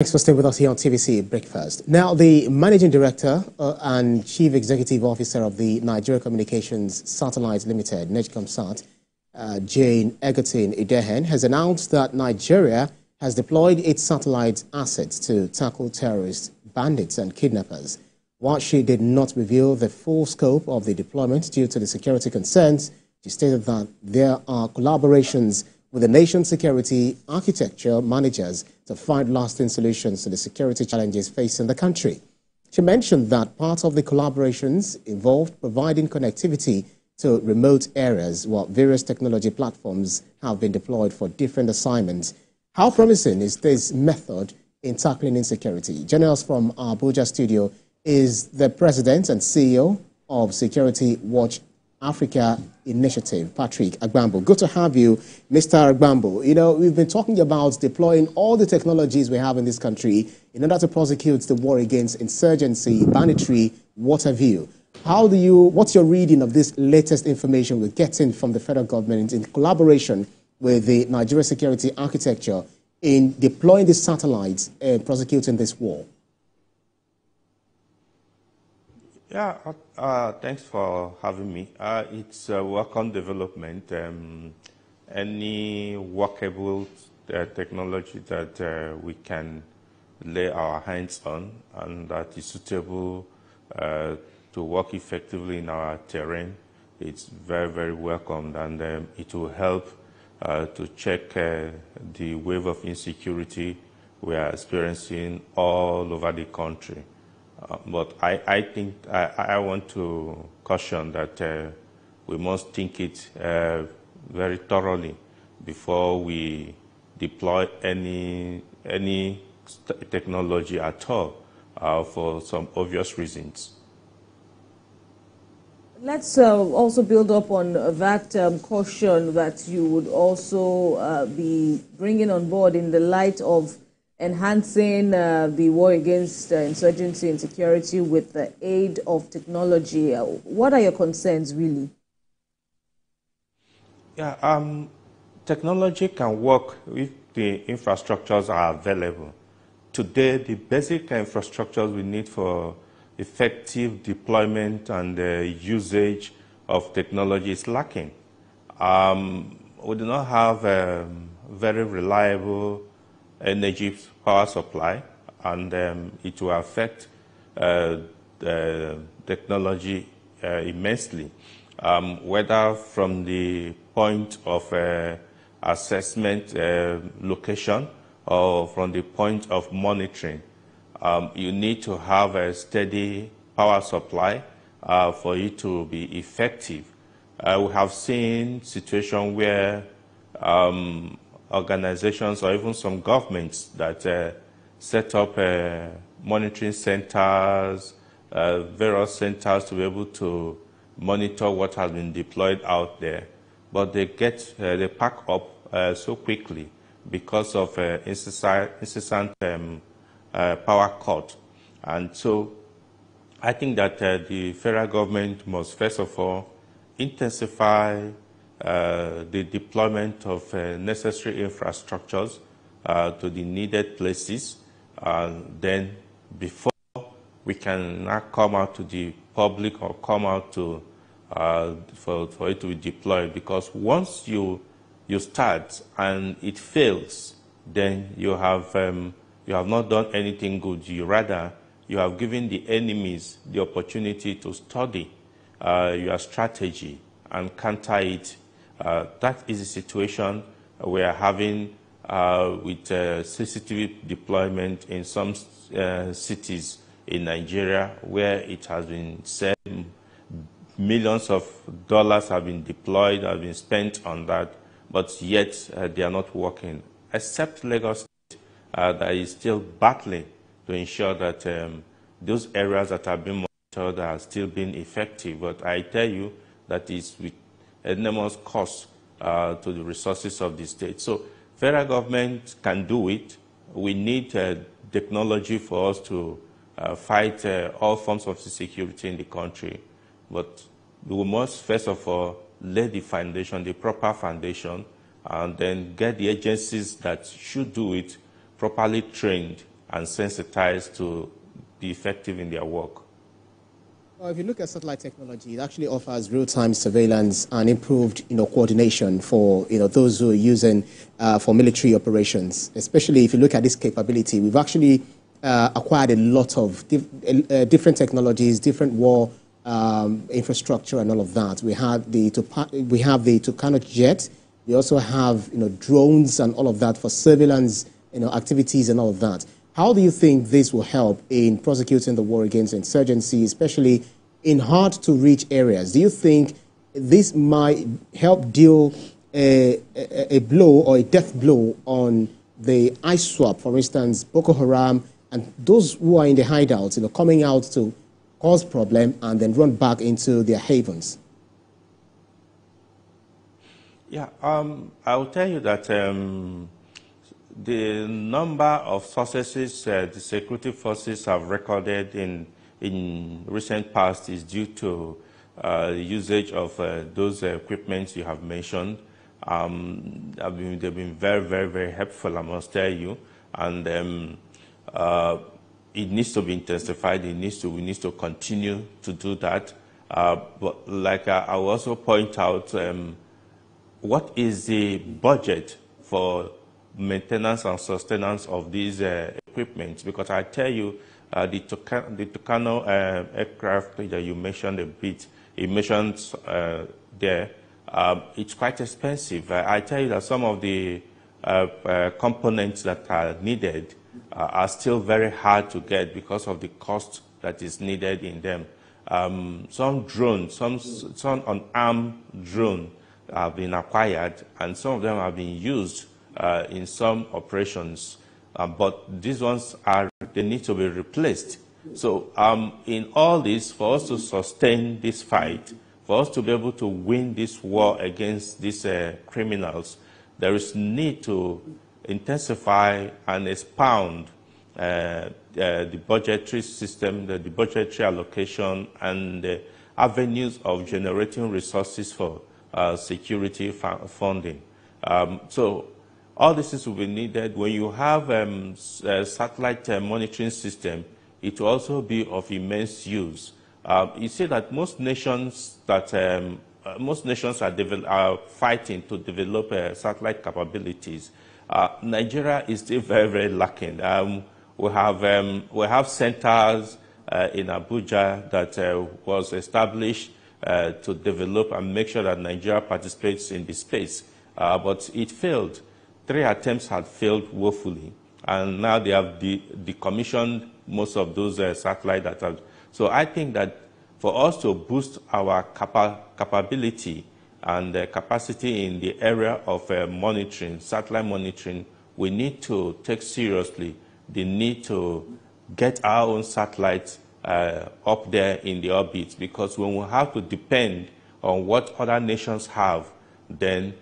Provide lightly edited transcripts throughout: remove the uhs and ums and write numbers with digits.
Thanks for staying with us here on TVC Breakfast. Now, the Managing Director and Chief Executive Officer of the Nigeria Communications Satellite Ltd, NigComSat, Jane Egerton-Idehen, has announced that Nigeria has deployed its satellite assets to tackle terrorists, bandits and kidnappers. While she did not reveal the full scope of the deployment due to the security concerns, she stated that there are collaborations with the nation's security architecture managers to find lasting solutions to the security challenges facing the country. She mentioned that part of the collaborations involved providing connectivity to remote areas, while various technology platforms have been deployed for different assignments. How promising is this method in tackling insecurity? Joining us from our Abuja studio is the President and CEO of Security Watch Africa Initiative, Patrick Agbambo. Good to have you, Mr. Agbambo. You know, we've been talking about deploying all the technologies we have in this country in order to prosecute the war against insurgency, banditry, what have you. What's your reading of this latest information we're getting from the federal government in collaboration with the Nigeria security architecture in deploying the satellites and prosecuting this war? Yeah, thanks for having me. It's a welcome development. Any workable technology that we can lay our hands on and that is suitable to work effectively in our terrain, it's very, very welcomed, and it will help to check the wave of insecurity we are experiencing all over the country. But I think I want to caution that we must think it very thoroughly before we deploy any technology at all for some obvious reasons. Let's also build up on that caution that you would also be bringing on board in the light of enhancing the war against insurgency and security with the aid of technology. What are your concerns, really? Yeah, technology can work if the infrastructures are available. Today, the basic infrastructures we need for effective deployment and usage of technology is lacking. We do not have a very reliable energy power supply, and it will affect the technology immensely, whether from the point of assessment location or from the point of monitoring. You need to have a steady power supply for it to be effective. We have seen situations where organizations or even some governments that set up monitoring centers, various centers to be able to monitor what has been deployed out there, but they pack up so quickly because of incessant power cut. And so I think that the federal government must first of all intensify the deployment of necessary infrastructures to the needed places, then before we can now come out to the public or come out to for it to be deployed. Because once you start and it fails, then you have not done anything good. You have given the enemies the opportunity to study your strategy and counter it. That is the situation we are having with CCTV deployment in some cities in Nigeria, where it has been said millions of dollars have been deployed, have been spent on that, but yet they are not working, except Lagos State that is still battling to ensure that those areas that have been monitored are still being effective. But I tell you that is with enormous cost to the resources of the state. So federal government can do it. We need technology for us to fight all forms of insecurity in the country. But we must first of all lay the foundation, the proper foundation, and then get the agencies that should do it properly trained and sensitized to be effective in their work. Well, if you look at satellite technology, it actually offers real-time surveillance and improved, coordination for, those who are using for military operations. Especially if you look at this capability, we've actually acquired a lot of different technologies, different war infrastructure, and all of that. We have the Tucano jet. We also have, drones and all of that for surveillance, activities and all of that. How do you think this will help in prosecuting the war against insurgency, especially in hard-to-reach areas? Do you think this might help deal a blow or a death blow on the ISWAP, for instance, Boko Haram, and those who are in the hideouts, coming out to cause problem and then run back into their havens? Yeah, I will tell you that the number of successes the security forces have recorded in recent past is due to usage of those equipments you have mentioned. They've been very, very, very helpful, I must tell you. And it needs to be intensified. We need to continue to do that. But like I will also point out, what is the budget for maintenance and sustenance of these equipment? Because I tell you, the Tucano aircraft that you mentioned a bit, there, it's quite expensive. I tell you that some of the components that are needed are still very hard to get because of the cost that is needed in them. Some drones, some unarmed drones have been acquired, and some of them have been used in some operations, but these ones they need to be replaced. So in all this, for us to sustain this fight, for us to be able to win this war against these criminals, there is need to intensify and expound the budgetary system, the budgetary allocation, and the avenues of generating resources for security funding. So all this will be needed. When you have a satellite monitoring system, it will also be of immense use. You see that most nations are fighting to develop satellite capabilities. Nigeria is still very, very lacking. We have centers in Abuja that was established to develop and make sure that Nigeria participates in the space, but it failed. 3 attempts had failed woefully, and now they have decommissioned most of those satellites that have. So I think that for us to boost our capability and capacity in the area of monitoring, satellite monitoring, we need to take seriously the need to get our own satellites up there in the orbit, because when we have to depend on what other nations have, then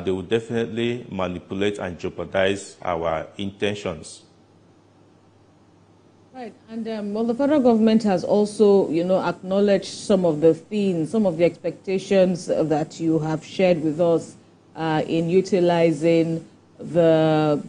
they will definitely manipulate and jeopardize our intentions. Right, and well, the federal government has also, acknowledged some of the themes, some of the expectations that you have shared with us in utilizing the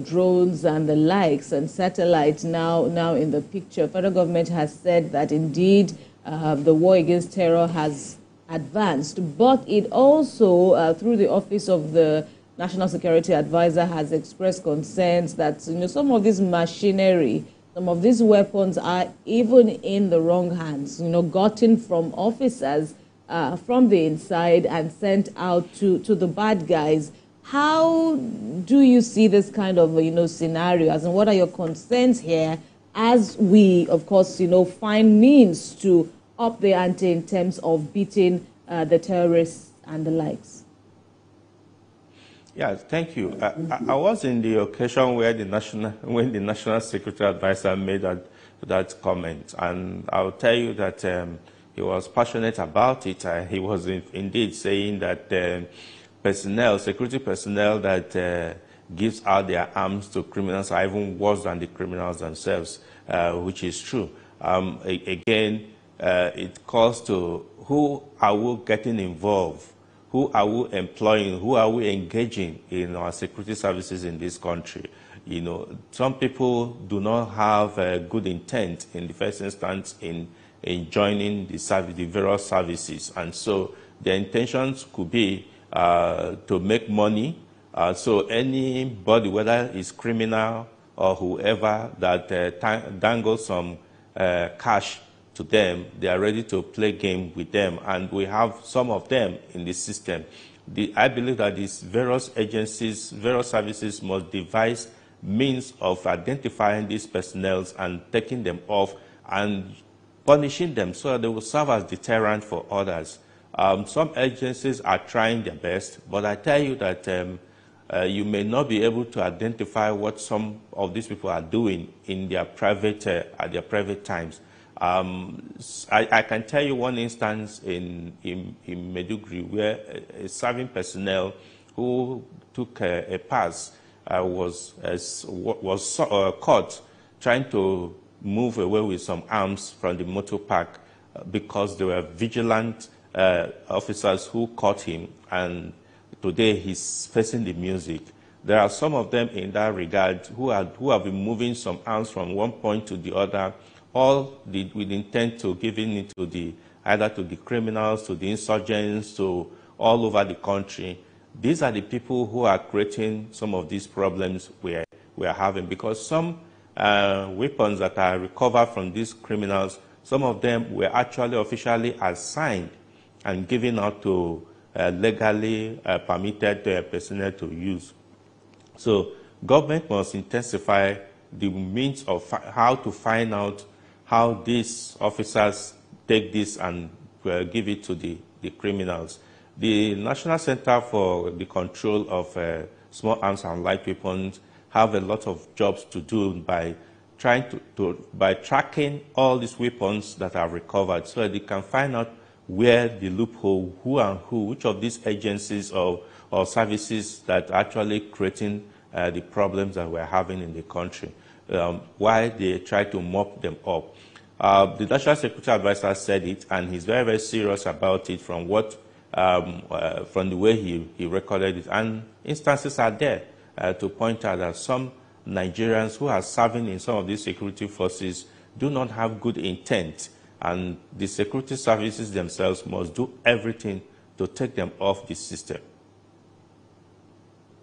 drones and the likes and satellites now in the picture. Federal government has said that indeed the war against terror has advanced, but it also, through the Office of the National Security Advisor, has expressed concerns that some of this machinery, some of these weapons are even in the wrong hands, gotten from officers from the inside and sent out to the bad guys. How do you see this kind of scenarios, and what are your concerns here as we, of course, find means to up the ante in terms of beating the terrorists and the likes? Yeah, thank you. I was in the occasion where when the National Security Advisor made that comment, and I'll tell you that he was passionate about it. He was indeed saying that security personnel that gives out their arms to criminals are even worse than the criminals themselves, which is true. Again, it calls to who are we getting involved? Who are we employing? Who are we engaging in our security services in this country? You know, some people do not have a good intent in the first instance in joining the various services, and so their intentions could be to make money. So anybody, whether it's criminal or whoever, that dangles some cash to them, they are ready to play game with them, and we have some of them in the system. I believe that these various agencies, various services must devise means of identifying these personnel and taking them off and punishing them so that they will serve as deterrent for others. Some agencies are trying their best, but I tell you that you may not be able to identify what some of these people are doing in their private, at their private times. I can tell you one instance in Maiduguri where a serving personnel who took a pass was caught trying to move away with some arms from the motor park because there were vigilant officers who caught him, and today he's facing the music. There are some of them in that regard who have been moving some arms from one point to the other, all with intent to giving it to either to the criminals, to the insurgents, to all over the country. These are the people who are creating some of these problems we are having, because some weapons that are recovered from these criminals, some of them were actually officially assigned and given out to legally permitted personnel to use. So government must intensify the means of how to find out how these officers take this and give it to the criminals. The National Center for the Control of Small Arms and Light Weapons have a lot of jobs to do by trying by tracking all these weapons that are recovered, so that they can find out where the loophole, which of these agencies or services that are actually creating the problems that we're having in the country, why they try to mop them up. The National Security Advisor said it, and he's very, very serious about it from the way he recorded it. And instances are there to point out that some Nigerians who are serving in some of these security forces do not have good intent, and the security services themselves must do everything to take them off the system.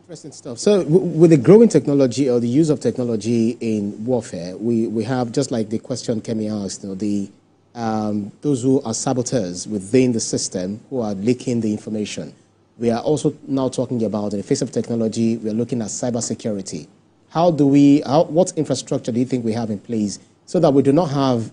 Interesting stuff. So with the growing technology or the use of technology in warfare, we have, just like the question Kemi asked, those who are saboteurs within the system who are leaking the information. We are also now talking about, in the face of technology, we are looking at cybersecurity. What infrastructure do you think we have in place so that we do not have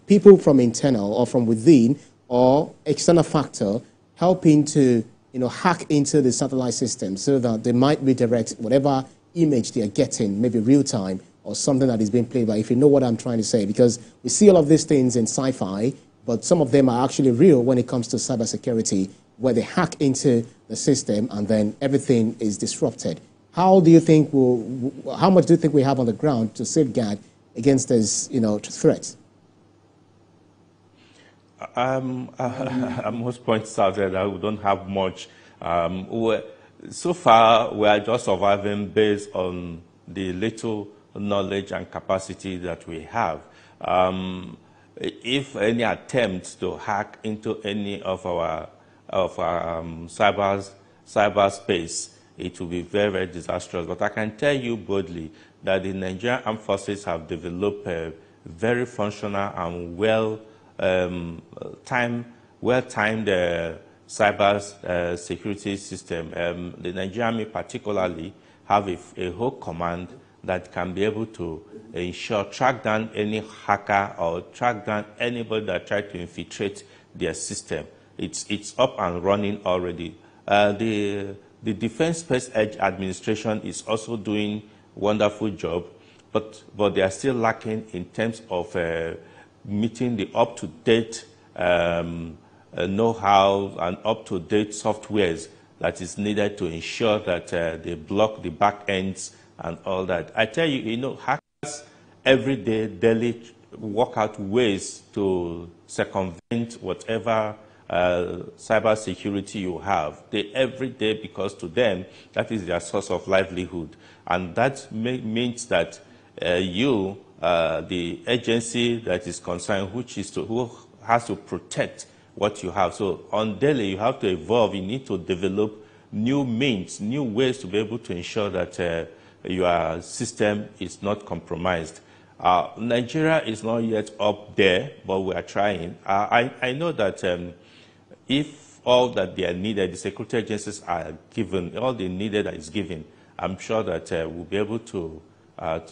people from internal or from within or external factor helping to hack into the satellite system so that they might redirect whatever image they are getting, maybe real time, or something that is being played by, if you know what I'm trying to say, because we see all of these things in sci-fi, but some of them are actually real when it comes to cybersecurity, where they hack into the system and then everything is disrupted. How much do you think we have on the ground to safeguard against this, threat? Most points out there that we don't have much. So far, we are just surviving based on the little knowledge and capacity that we have. If any attempt to hack into any of our cyberspace, it will be very, very disastrous. But I can tell you boldly that the Nigerian Armed Forces have developed a very functional and well-timed cyber security system. The Nigerian Army particularly have a whole command that can be able to track down any hacker or track down anybody that tried to infiltrate their system. It's up and running already. The Defense Space Edge Administration is also doing a wonderful job, but they are still lacking in terms of meeting the up-to-date know-how and up-to-date softwares that is needed to ensure that they block the back ends and all that. I tell you, hackers every day, daily, work out ways to circumvent whatever cyber security you have. Every day, because to them, that is their source of livelihood. And that means that the agency that is concerned, who has to protect what you have. So on daily, you have to evolve. You need to develop new means, new ways to be able to ensure that your system is not compromised. Nigeria is not yet up there, but we are trying. I know that if all that they are needed, the security agencies are given, all they needed is given, I'm sure that we'll be able to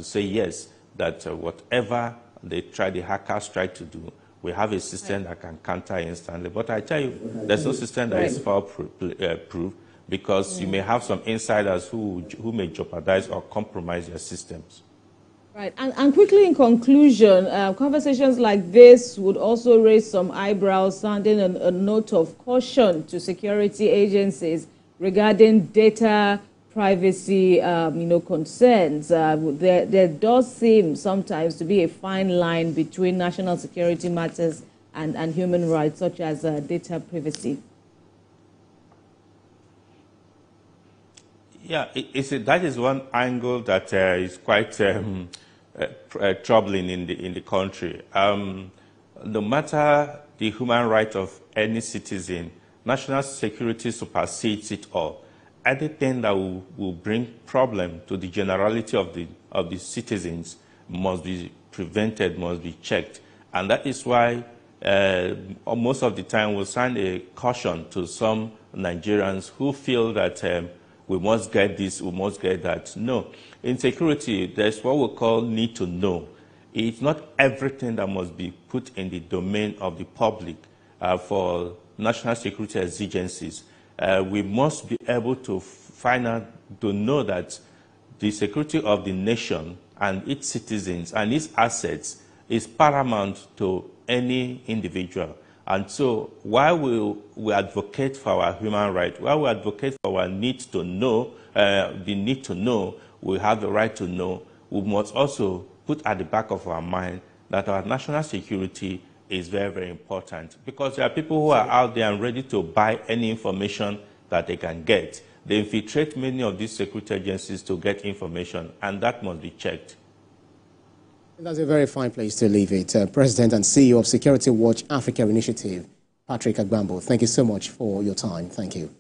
say yes, that whatever the hackers try to do, we have a system that can counter instantly. But I tell you, there's no system that is foul-proof, because you may have some insiders who may jeopardize or compromise your systems. Right. And quickly in conclusion, conversations like this would also raise some eyebrows, sounding a note of caution to security agencies regarding data privacy concerns. There does seem sometimes to be a fine line between national security matters and human rights, such as data privacy. Yeah, that is one angle that is quite troubling in the country. No matter the human right of any citizen, national security supersedes it all. Anything that will bring problem to the generality of the citizens must be prevented, must be checked. And that is why most of the time we'll send a caution to some Nigerians who feel that we must get this, we must get that. No. In security, there's what we call need to know. It's not everything that must be put in the domain of the public for national security exigencies. We must be able to find out, to know that the security of the nation and its citizens and its assets is paramount to any individual. And so while we advocate for our human rights, while we advocate for our need to know, we have the right to know, we must also put at the back of our mind that our national security is very, very important. Because there are people who are out there and ready to buy any information that they can get. They infiltrate many of these security agencies to get information, and that must be checked. That's a very fine place to leave it. President and CEO of Security Watch Africa Initiative, Patrick Agbambo, thank you so much for your time. Thank you.